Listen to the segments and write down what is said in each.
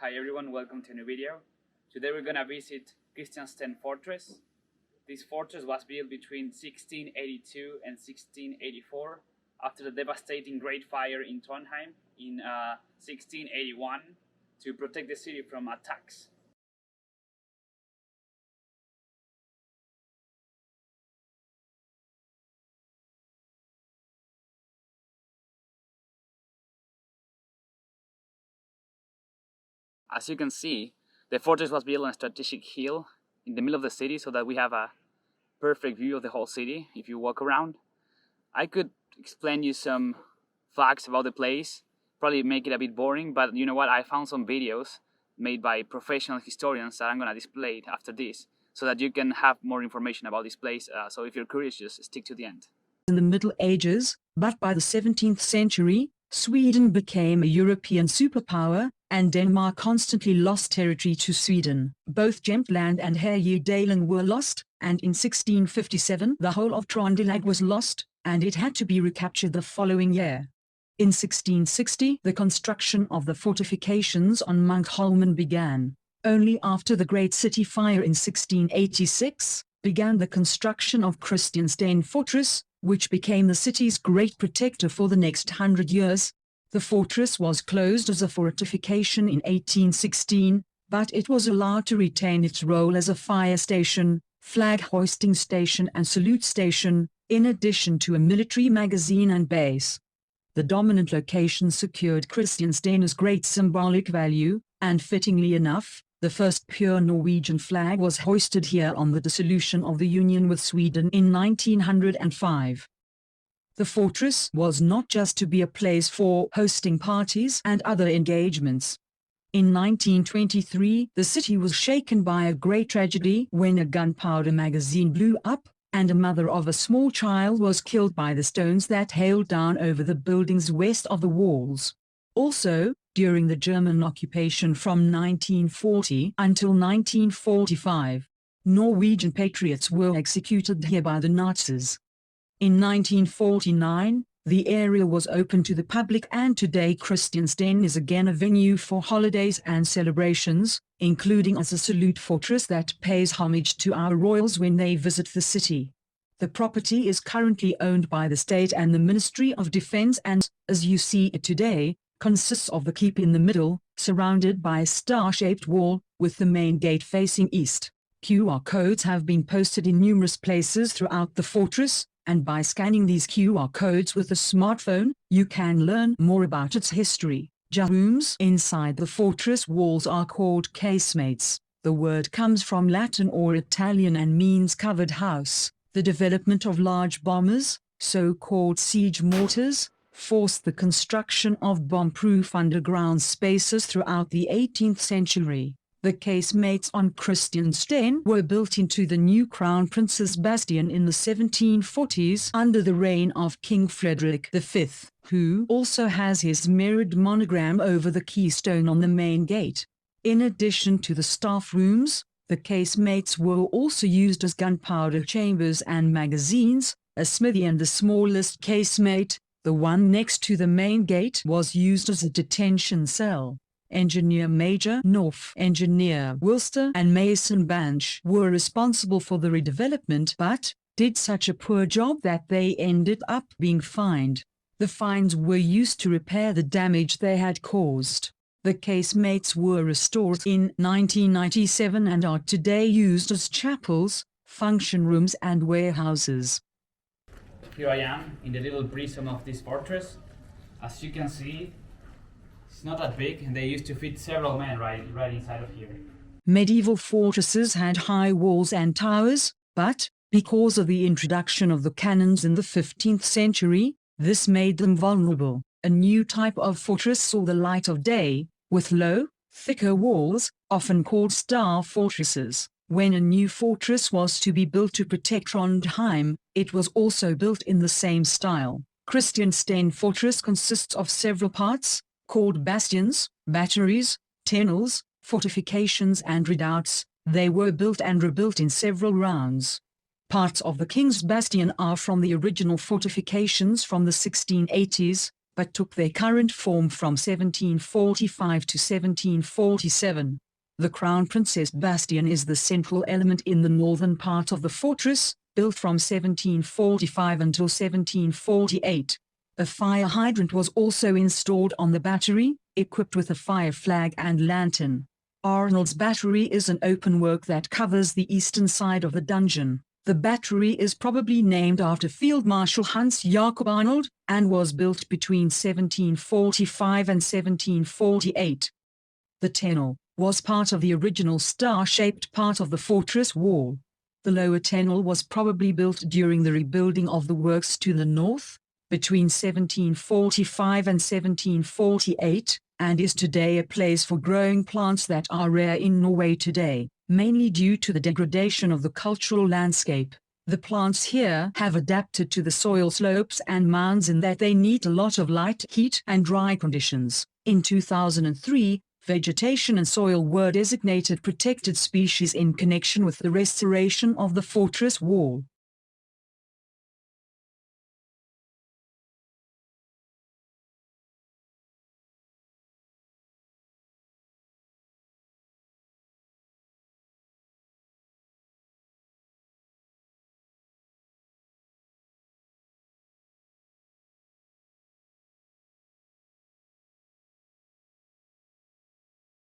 Hi everyone, welcome to a new video. Today we're gonna visit Kristiansten fortress. This fortress was built between 1682 and 1684 after the devastating Great Fire in Trondheim in 1681 to protect the city from attacks. As you can see, the fortress was built on a strategic hill in the middle of the city so that we have a perfect view of the whole city if you walk around. I could explain you some facts about the place, probably make it a bit boring, but you know what, I found some videos made by professional historians that I'm gonna display after this so that you can have more information about this place. So if you're curious, just stick to the end. In the Middle Ages, but by the 17th century, Sweden became a European superpower, and Denmark constantly lost territory to Sweden. Both Jämtland and Härjedalen were lost, and in 1657 the whole of Trøndelag was lost, and it had to be recaptured the following year. In 1660 the construction of the fortifications on Munkholmen began. Only after the Great City Fire in 1686 began the construction of Kristiansten fortress, which became the city's great protector for the next 100 years. The fortress was closed as a fortification in 1816, but it was allowed to retain its role as a fire station, flag hoisting station and salute station, in addition to a military magazine and base. The dominant location secured Kristiansten's great symbolic value, and fittingly enough, the first pure Norwegian flag was hoisted here on the dissolution of the Union with Sweden in 1905. The fortress was not just to be a place for hosting parties and other engagements. In 1923, the city was shaken by a great tragedy when a gunpowder magazine blew up, and a mother of a small child was killed by the stones that hailed down over the buildings west of the walls. Also, during the German occupation from 1940 until 1945, Norwegian patriots were executed here by the Nazis. In 1949, the area was open to the public, and today Kristiansten is again a venue for holidays and celebrations, including as a salute fortress that pays homage to our royals when they visit the city. The property is currently owned by the state and the Ministry of Defense, and, as you see it today, consists of the keep in the middle, surrounded by a star-shaped wall, with the main gate facing east. QR codes have been posted in numerous places throughout the fortress, and by scanning these QR codes with a smartphone, you can learn more about its history. Rooms inside the fortress walls are called casemates. The word comes from Latin or Italian and means covered house. The development of large bombers, so-called siege mortars, forced the construction of bomb-proof underground spaces throughout the 18th century. The casemates on Kristiansten were built into the new Crown Prince's Bastion in the 1740s under the reign of King Frederick V, who also has his mirrored monogram over the keystone on the main gate. In addition to the staff rooms, the casemates were also used as gunpowder chambers and magazines. A smithy and the smallest casemate, the one next to the main gate, was used as a detention cell. Engineer Major North, Engineer Wilster and Mason Banch were responsible for the redevelopment, but did such a poor job that they ended up being fined. The fines were used to repair the damage they had caused. The casemates were restored in 1997 and are today used as chapels, function rooms and warehouses. Here I am in the little prison of this fortress. As you can see, it's not that big, and they used to fit several men right inside of here. Medieval fortresses had high walls and towers, but, because of the introduction of the cannons in the 15th century, this made them vulnerable. A new type of fortress saw the light of day, with low, thicker walls, often called star fortresses. When a new fortress was to be built to protect Trondheim, it was also built in the same style. Kristiansten fortress consists of several parts, called bastions, batteries, tunnels, fortifications and redoubts. They were built and rebuilt in several rounds. Parts of the King's Bastion are from the original fortifications from the 1680s, but took their current form from 1745 to 1747. The Crown Princess Bastion is the central element in the northern part of the fortress, built from 1745 until 1748. A fire hydrant was also installed on the battery, equipped with a fire flag and lantern. Arnold's Battery is an open work that covers the eastern side of the dungeon. The battery is probably named after Field Marshal Hans Jacob Arnold, and was built between 1745 and 1748. The tunnel was part of the original star-shaped part of the fortress wall. The lower tunnel was probably built during the rebuilding of the works to the north, between 1745 and 1748, and is today a place for growing plants that are rare in Norway today, mainly due to the degradation of the cultural landscape. The plants here have adapted to the soil slopes and mounds in that they need a lot of light, heat and dry conditions. In 2003, vegetation and soil were designated protected species in connection with the restoration of the fortress wall.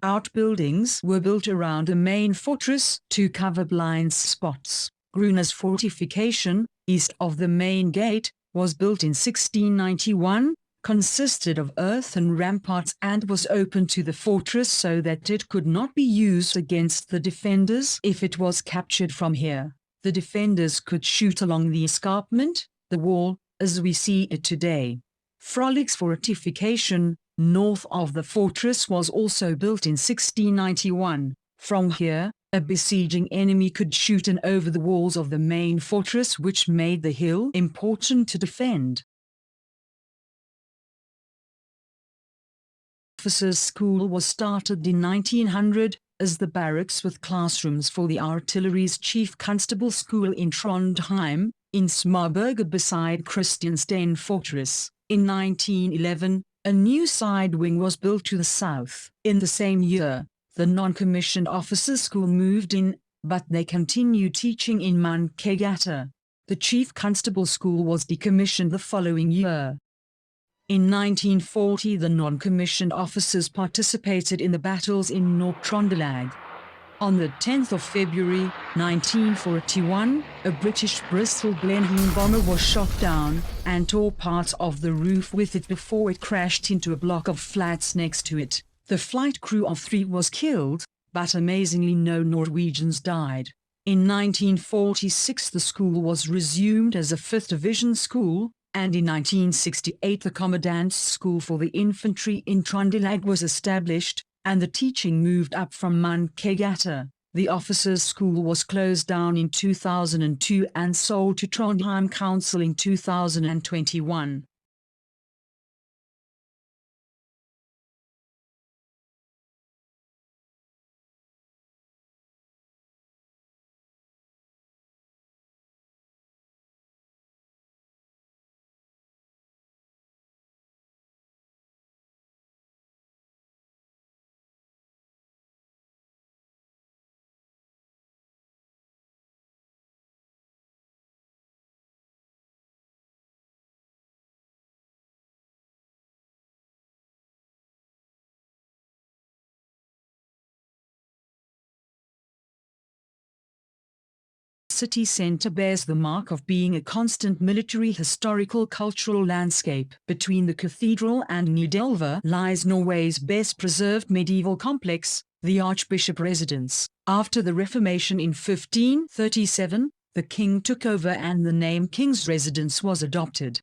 Outbuildings were built around a main fortress to cover blind spots. Gruner's fortification, east of the main gate, was built in 1691, consisted of earthen ramparts and was open to the fortress so that it could not be used against the defenders if it was captured from here. The defenders could shoot along the escarpment, the wall, as we see it today. Frolich's fortification, north of the fortress, was also built in 1691. From here, a besieging enemy could shoot in over the walls of the main fortress, which made the hill important to defend. Officers' School was started in 1900 as the barracks with classrooms for the artillery's Chief Constable School in Trondheim, in Smarberget beside Kristiansten fortress. In 1911, a new side wing was built to the south. In the same year, the non-commissioned officers' school moved in, but they continued teaching in Munkegata. The Chief Constable School was decommissioned the following year. In 1940, the non-commissioned officers participated in the battles in Nord-Trøndelag. On the 10th of February, 1941, a British Bristol Blenheim bomber was shot down and tore parts of the roof with it before it crashed into a block of flats next to it. The flight crew of 3 was killed, but amazingly no Norwegians died. In 1946, the school was resumed as a 5th Division school, and in 1968 the Commandant's School for the Infantry in Trøndelag was established, and the teaching moved up from Munkegata. The officers' school was closed down in 2002 and sold to Trondheim Council in 2021. City centre bears the mark of being a constant military historical cultural landscape. Between the cathedral and Nidelva lies Norway's best preserved medieval complex, the Archbishop Residence. After the Reformation in 1537, the king took over and the name King's Residence was adopted.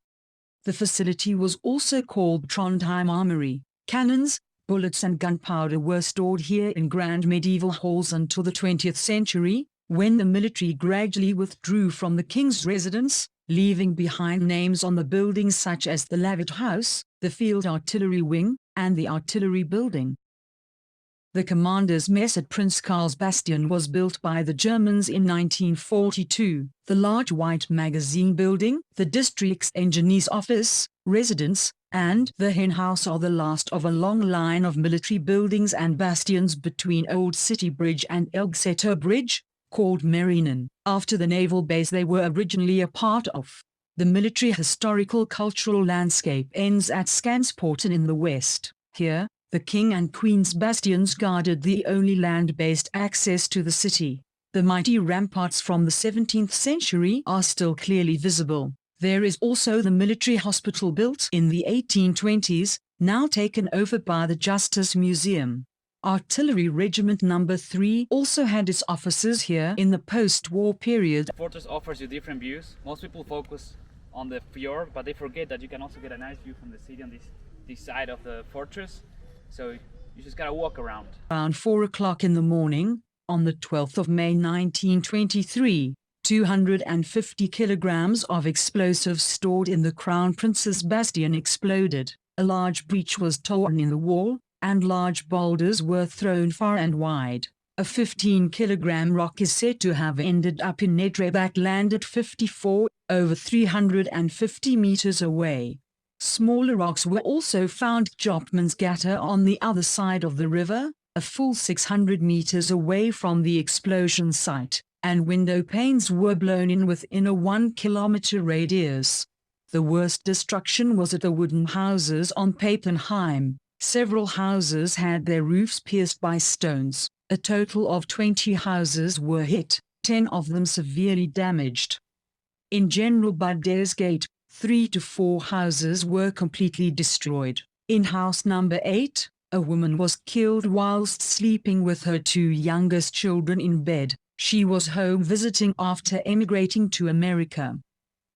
The facility was also called Trondheim Armory. Cannons, bullets and gunpowder were stored here in grand medieval halls until the 20th century, when the military gradually withdrew from the King's Residence, leaving behind names on the buildings such as the Lavet House, the Field Artillery Wing, and the Artillery Building. The commander's mess at Prince Karl's Bastion was built by the Germans in 1942. The large white magazine building, the district's engineer's office, residence, and the hen house are the last of a long line of military buildings and bastions between Old City Bridge and Elgseter Bridge, called Marinen, after the naval base they were originally a part of. The military historical cultural landscape ends at Skansporten in the west. Here, the King and Queen's bastions guarded the only land-based access to the city. The mighty ramparts from the 17th century are still clearly visible. There is also the military hospital built in the 1820s, now taken over by the Justice Museum. Artillery Regiment No. 3 also had its offices here in the post-war period. The fortress offers you different views. Most people focus on the fjord, but they forget that you can also get a nice view from the city on this side of the fortress. So you just gotta walk around. Around 4 o'clock in the morning, on the 12th of May 1923, 250 kilograms of explosives stored in the Crown Prince's Bastion exploded. A large breach was torn in the wall, and large boulders were thrown far and wide. A 15-kilogram rock is said to have ended up in Nedrebak land at 54, over 350 meters away. Smaller rocks were also found Jopmansgata on the other side of the river, a full 600 meters away from the explosion site, and window panes were blown in within a 1-kilometer radius. The worst destruction was at the wooden houses on Papenheim. Several houses had their roofs pierced by stones. A total of 20 houses were hit, 10 of them severely damaged. In General Budde's Gate, 3 to 4 houses were completely destroyed. In house number 8, a woman was killed whilst sleeping with her 2 youngest children in bed. She was home visiting after emigrating to America.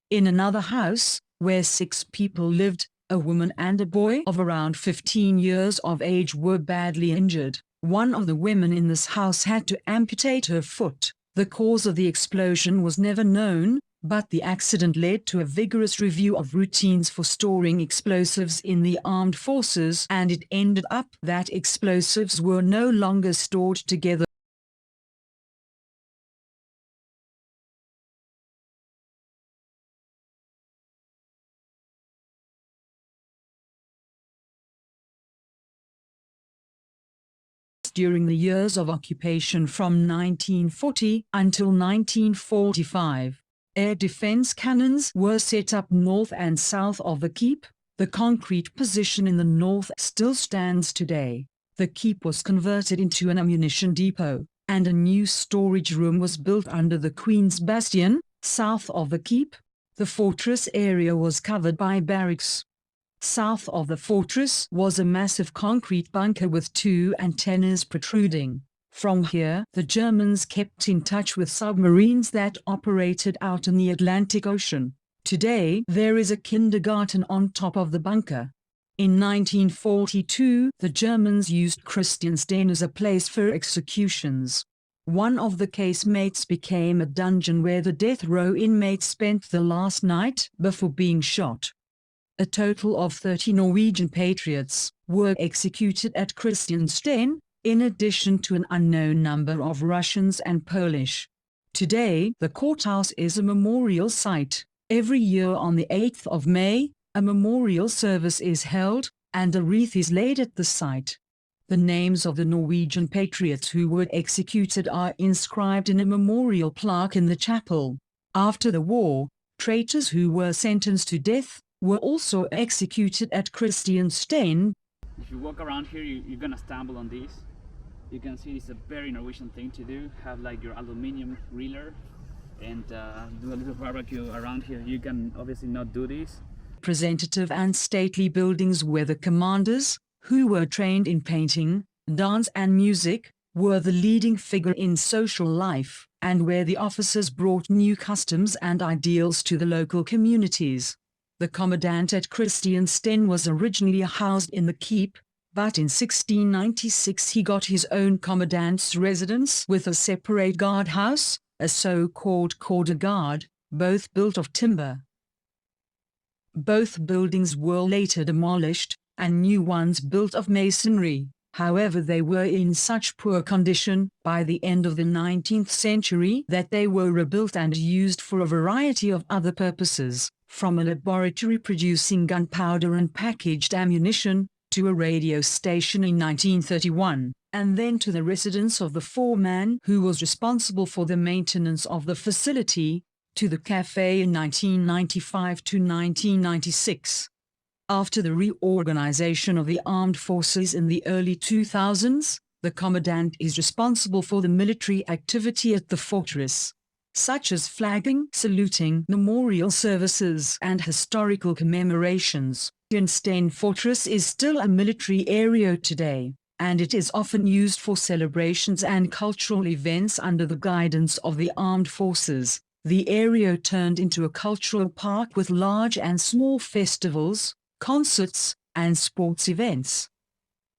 In another house, where 6 people lived, a woman and a boy of around 15 years of age were badly injured. One of the women in this house had to amputate her foot. The cause of the explosion was never known, but the accident led to a vigorous review of routines for storing explosives in the armed forces, and it ended up that explosives were no longer stored together. During the years of occupation from 1940 until 1945. Air defense cannons were set up north and south of the keep. The concrete position in the north still stands today. The keep was converted into an ammunition depot, and a new storage room was built under the Queen's Bastion, south of the keep. The fortress area was covered by barracks. South of the fortress was a massive concrete bunker with 2 antennas protruding. From here, the Germans kept in touch with submarines that operated out in the Atlantic Ocean. Today, there is a kindergarten on top of the bunker. In 1942, the Germans used Kristiansten as a place for executions. One of the casemates became a dungeon where the death row inmates spent the last night before being shot. A total of 30 Norwegian patriots were executed at Kristiansten, in addition to an unknown number of Russians and Polish. Today, the courthouse is a memorial site. Every year on the 8th of May, a memorial service is held, and a wreath is laid at the site. The names of the Norwegian patriots who were executed are inscribed in a memorial plaque in the chapel. After the war, traitors who were sentenced to death were also executed at Kristiansten. If you walk around here, you're gonna stumble on these. You can see it's a very Norwegian thing to do. Have like your aluminium reeler and do a little barbecue around here. You can obviously not do this. Representative and stately buildings where the commanders, who were trained in painting, dance and music, were the leading figure in social life, and where the officers brought new customs and ideals to the local communities. The commandant at Kristiansten was originally housed in the keep, but in 1696 he got his own commandant's residence with a separate guardhouse, a so-called quarter guard, both built of timber. Both buildings were later demolished, and new ones built of masonry. However, they were in such poor condition by the end of the 19th century that they were rebuilt and used for a variety of other purposes, from a laboratory producing gunpowder and packaged ammunition, to a radio station in 1931, and then to the residence of the foreman who was responsible for the maintenance of the facility, to the cafe in 1995 to 1996. After the reorganization of the armed forces in the early 2000s, the commandant is responsible for the military activity at the fortress, such as flagging, saluting, memorial services, and historical commemorations. Kristiansten Fortress is still a military area today, and it is often used for celebrations and cultural events under the guidance of the armed forces. The area turned into a cultural park with large and small festivals, concerts, and sports events.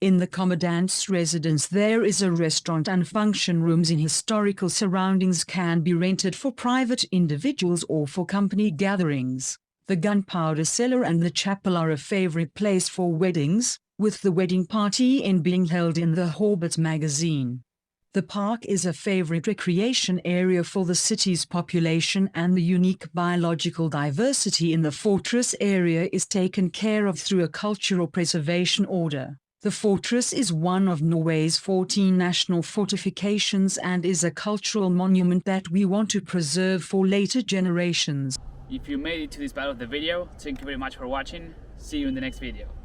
In the commandant's residence there is a restaurant, and function rooms in historical surroundings can be rented for private individuals or for company gatherings. The gunpowder cellar and the chapel are a favorite place for weddings, with the wedding party being held in the Hobbit magazine. The park is a favorite recreation area for the city's population, and the unique biological diversity in the fortress area is taken care of through a cultural preservation order. The fortress is one of Norway's 14 national fortifications and is a cultural monument that we want to preserve for later generations. If you made it to this part of the video, thank you very much for watching. See you in the next video.